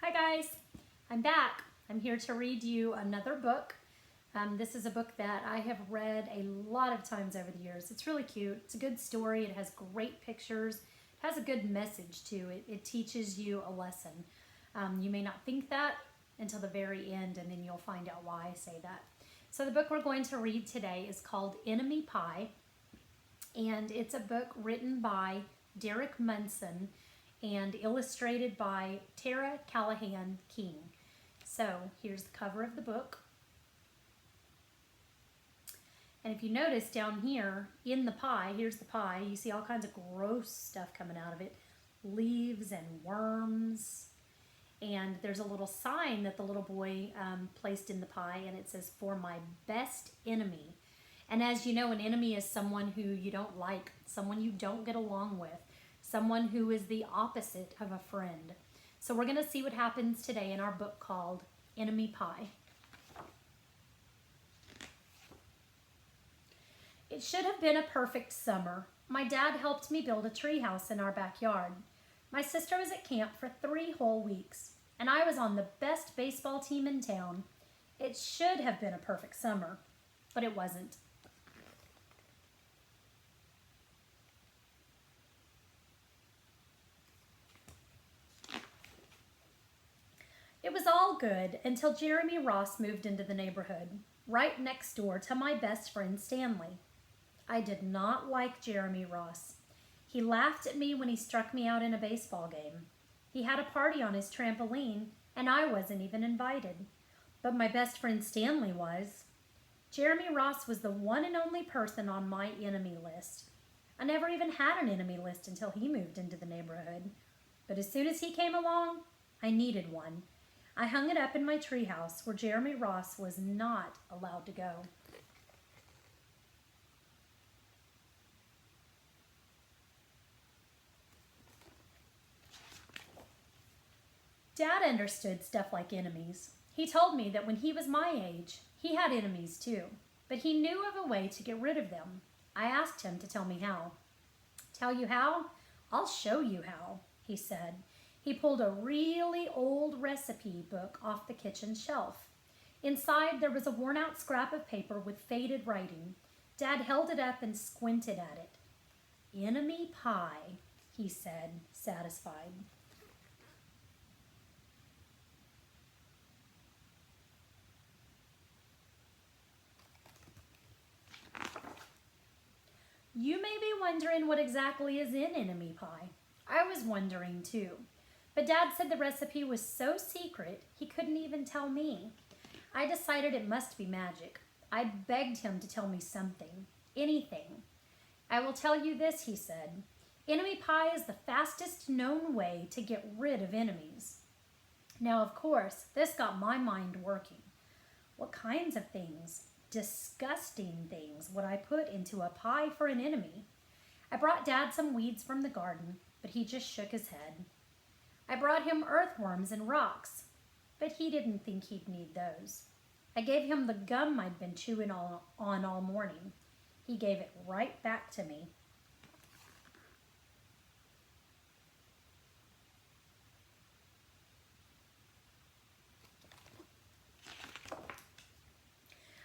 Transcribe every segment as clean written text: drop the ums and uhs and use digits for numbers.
Hi guys, I'm back. I'm here to read you another book. This is a book that I have read a lot of times over the years. It's really cute. It's a good story. It has great pictures. It has a good message too. It teaches you a lesson. You may not think that until the very end, and then you'll find out why I say that. So the book we're going to read today is called Enemy Pie, and it's a book written by Derek Munson and illustrated by Tara Calahan King. So here's the cover of the book. And if you notice down here in the pie, here's the pie, you see all kinds of gross stuff coming out of it. Leaves and worms. And there's a little sign that the little boy placed in the pie, and it says, "For my best enemy." And as you know, an enemy is someone who you don't like, someone you don't get along with, someone who is the opposite of a friend. So we're going to see what happens today in our book called Enemy Pie. It should have been a perfect summer. My dad helped me build a treehouse in our backyard. My sister was at camp for 3 whole weeks, and I was on the best baseball team in town. It should have been a perfect summer, but it wasn't. It was all good until Jeremy Ross moved into the neighborhood, right next door to my best friend Stanley. I did not like Jeremy Ross. He laughed at me when he struck me out in a baseball game. He had a party on his trampoline, and I wasn't even invited. But my best friend Stanley was. Jeremy Ross was the one and only person on my enemy list. I never even had an enemy list until he moved into the neighborhood. But as soon as he came along, I needed one. I hung it up in my treehouse where Jeremy Ross was not allowed to go. Dad understood stuff like enemies. He told me that when he was my age, he had enemies too, but he knew of a way to get rid of them. I asked him to tell me how. "Tell you how? I'll show you how," he said. He pulled a really old recipe book off the kitchen shelf. Inside, there was a worn-out scrap of paper with faded writing. Dad held it up and squinted at it. "Enemy pie," he said, satisfied. You may be wondering what exactly is in enemy pie. I was wondering too. But Dad said the recipe was so secret he couldn't even tell me. I decided it must be magic. I begged him to tell me something, anything. "I will tell you this," he said. "Enemy pie is the fastest known way to get rid of enemies." Now, of course, this got my mind working. What kinds of things, disgusting things, would I put into a pie for an enemy? I brought Dad some weeds from the garden, but he just shook his head. I brought him earthworms and rocks, but he didn't think he'd need those. I gave him the gum I'd been chewing on all morning. He gave it right back to me.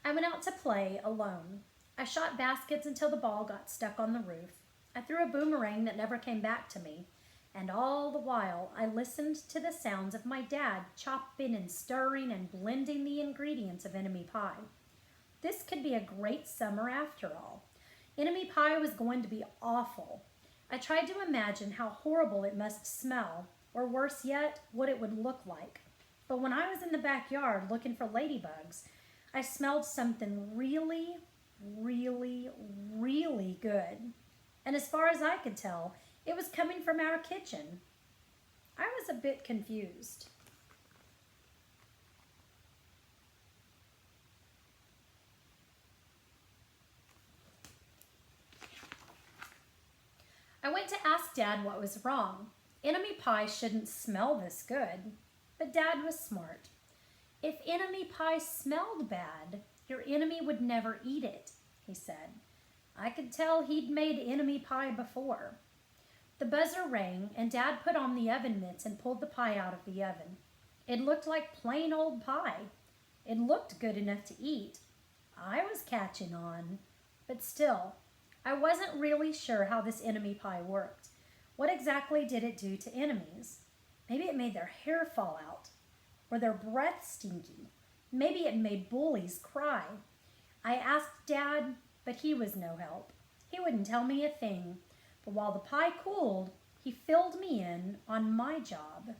I went out to play alone. I shot baskets until the ball got stuck on the roof. I threw a boomerang that never came back to me. And all the while, I listened to the sounds of my dad chopping and stirring and blending the ingredients of enemy pie. This could be a great summer after all. Enemy pie was going to be awful. I tried to imagine how horrible it must smell, or worse yet, what it would look like. But when I was in the backyard looking for ladybugs, I smelled something really, really, really good. And as far as I could tell, it was coming from our kitchen. I was a bit confused. I went to ask Dad what was wrong. Enemy pie shouldn't smell this good. But Dad was smart. "If enemy pie smelled bad, your enemy would never eat it," he said. I could tell he'd made enemy pie before. The buzzer rang, and Dad put on the oven mitts and pulled the pie out of the oven. It looked like plain old pie. It looked good enough to eat. I was catching on, but still, I wasn't really sure how this enemy pie worked. What exactly did it do to enemies? Maybe it made their hair fall out, or their breath stinky. Maybe it made bullies cry. I asked Dad, but he was no help. He wouldn't tell me a thing. But while the pie cooled, he filled me in on my job.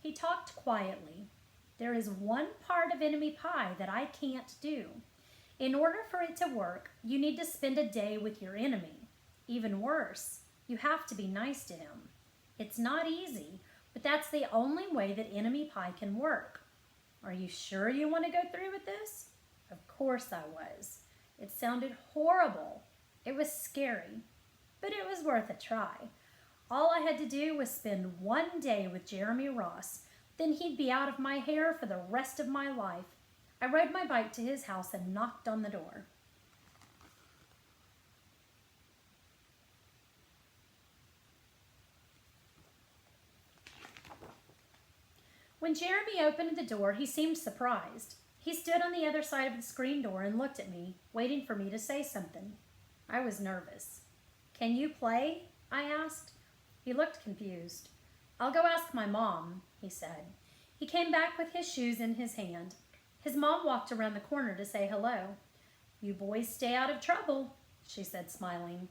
He talked quietly. There is one part of enemy pie that I can't do. In order for it to work, you need to spend a day with your enemy. Even worse, you have to be nice to him. It's not easy, but that's the only way that enemy pie can work. Are you sure you want to go through with this? Of course I was. It sounded horrible. It was scary, but it was worth a try. All I had to do was spend one day with Jeremy Ross. Then he'd be out of my hair for the rest of my life. I rode my bike to his house and knocked on the door. When Jeremy opened the door, he seemed surprised. He stood on the other side of the screen door and looked at me, waiting for me to say something. I was nervous. "Can you play?" I asked. He looked confused. "I'll go ask my mom," he said. He came back with his shoes in his hand. His mom walked around the corner to say hello. "You boys stay out of trouble," she said, smiling.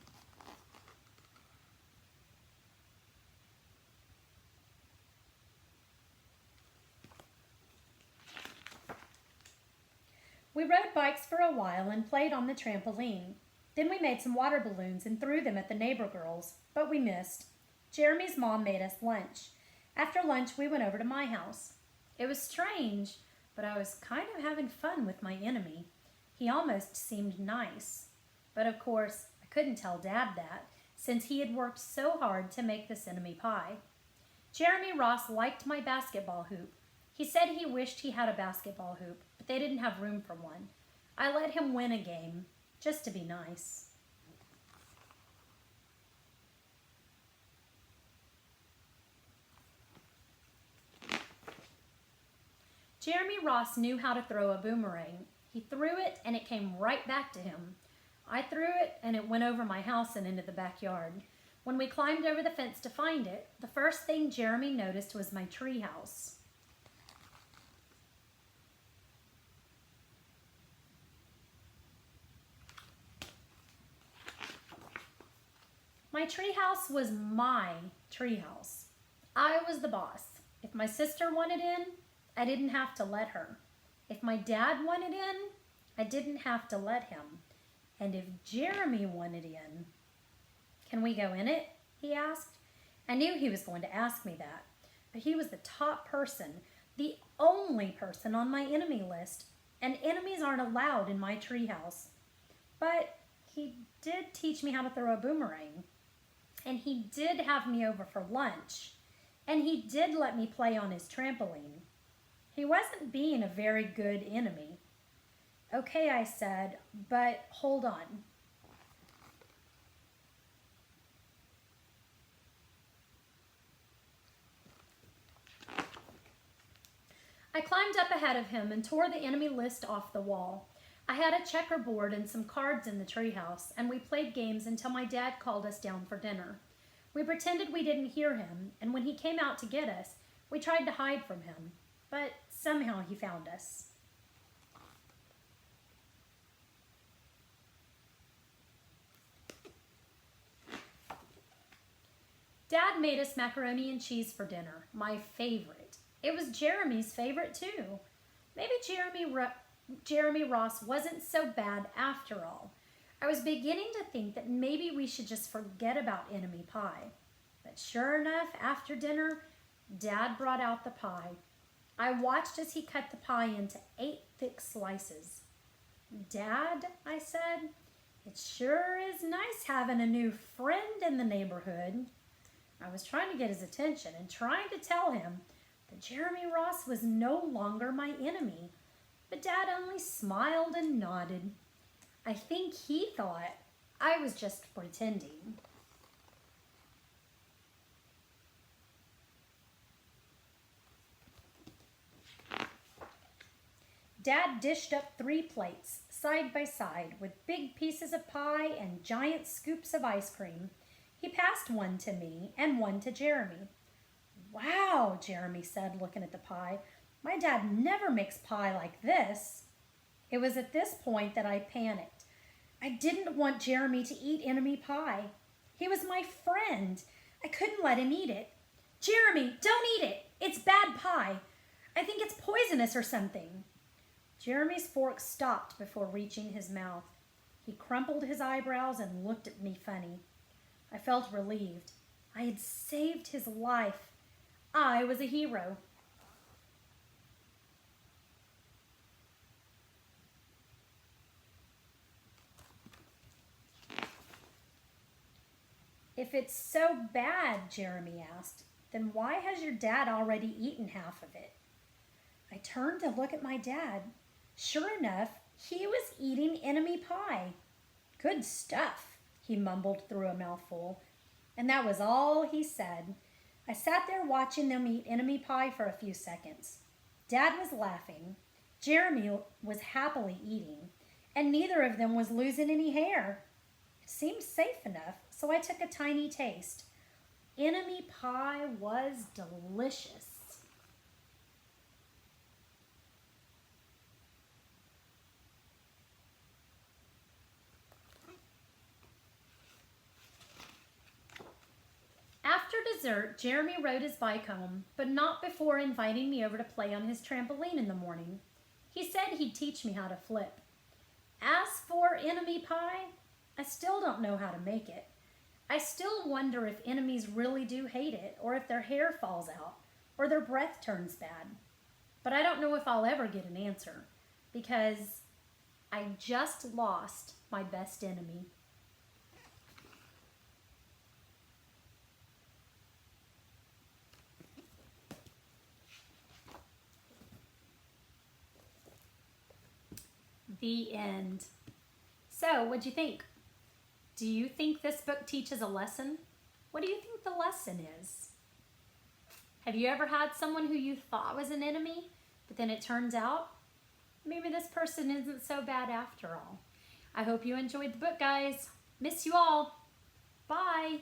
We rode bikes for a while and played on the trampoline. Then we made some water balloons and threw them at the neighbor girls, but we missed. Jeremy's mom made us lunch. After lunch, we went over to my house. It was strange, but I was kind of having fun with my enemy. He almost seemed nice. But of course, I couldn't tell Dad that, since he had worked so hard to make this enemy pie. Jeremy Ross liked my basketball hoop. He said he wished he had a basketball hoop, but they didn't have room for one. I let him win a game, just to be nice. Jeremy Ross knew how to throw a boomerang. He threw it and it came right back to him. I threw it and it went over my house and into the backyard. When we climbed over the fence to find it, the first thing Jeremy noticed was my tree house. My treehouse was my treehouse. I was the boss. If my sister wanted in, I didn't have to let her. If my dad wanted in, I didn't have to let him. And if Jeremy wanted in, "Can we go in it?" he asked. I knew he was going to ask me that, but he was the top person, the only person on my enemy list, and enemies aren't allowed in my treehouse. But he did teach me how to throw a boomerang. And he did have me over for lunch. And he did let me play on his trampoline. He wasn't being a very good enemy. "Okay," I said, "but hold on." I climbed up ahead of him and tore the enemy list off the wall. I had a checkerboard and some cards in the treehouse, and we played games until my dad called us down for dinner. We pretended we didn't hear him, and when he came out to get us, we tried to hide from him, but somehow he found us. Dad made us macaroni and cheese for dinner, my favorite. It was Jeremy's favorite too. Maybe Jeremy Ross wasn't so bad after all. I was beginning to think that maybe we should just forget about enemy pie. But sure enough, after dinner, Dad brought out the pie. I watched as he cut the pie into 8 thick slices. "Dad," I said, "it sure is nice having a new friend in the neighborhood." I was trying to get his attention and trying to tell him that Jeremy Ross was no longer my enemy. But Dad only smiled and nodded. I think he thought I was just pretending. Dad dished up 3 plates, side by side, with big pieces of pie and giant scoops of ice cream. He passed one to me and one to Jeremy. "Wow," Jeremy said, looking at the pie. "My dad never makes pie like this." It was at this point that I panicked. I didn't want Jeremy to eat enemy pie. He was my friend. I couldn't let him eat it. "Jeremy, don't eat it. It's bad pie. I think it's poisonous or something." Jeremy's fork stopped before reaching his mouth. He crumpled his eyebrows and looked at me funny. I felt relieved. I had saved his life. I was a hero. "If it's so bad," Jeremy asked, "then why has your dad already eaten half of it?" I turned to look at my dad. Sure enough, he was eating enemy pie. "Good stuff," he mumbled through a mouthful. And that was all he said. I sat there watching them eat enemy pie for a few seconds. Dad was laughing. Jeremy was happily eating. And neither of them was losing any hair. It seemed safe enough, so I took a tiny taste. Enemy pie was delicious. After dessert, Jeremy rode his bike home, but not before inviting me over to play on his trampoline in the morning. He said he'd teach me how to flip. As for enemy pie, I still don't know how to make it. I still wonder if enemies really do hate it, or if their hair falls out, or their breath turns bad. But I don't know if I'll ever get an answer, because I just lost my best enemy. The end. So, what'd you think? Do you think this book teaches a lesson? What do you think the lesson is? Have you ever had someone who you thought was an enemy, but then it turns out maybe this person isn't so bad after all? I hope you enjoyed the book, guys. Miss you all. Bye.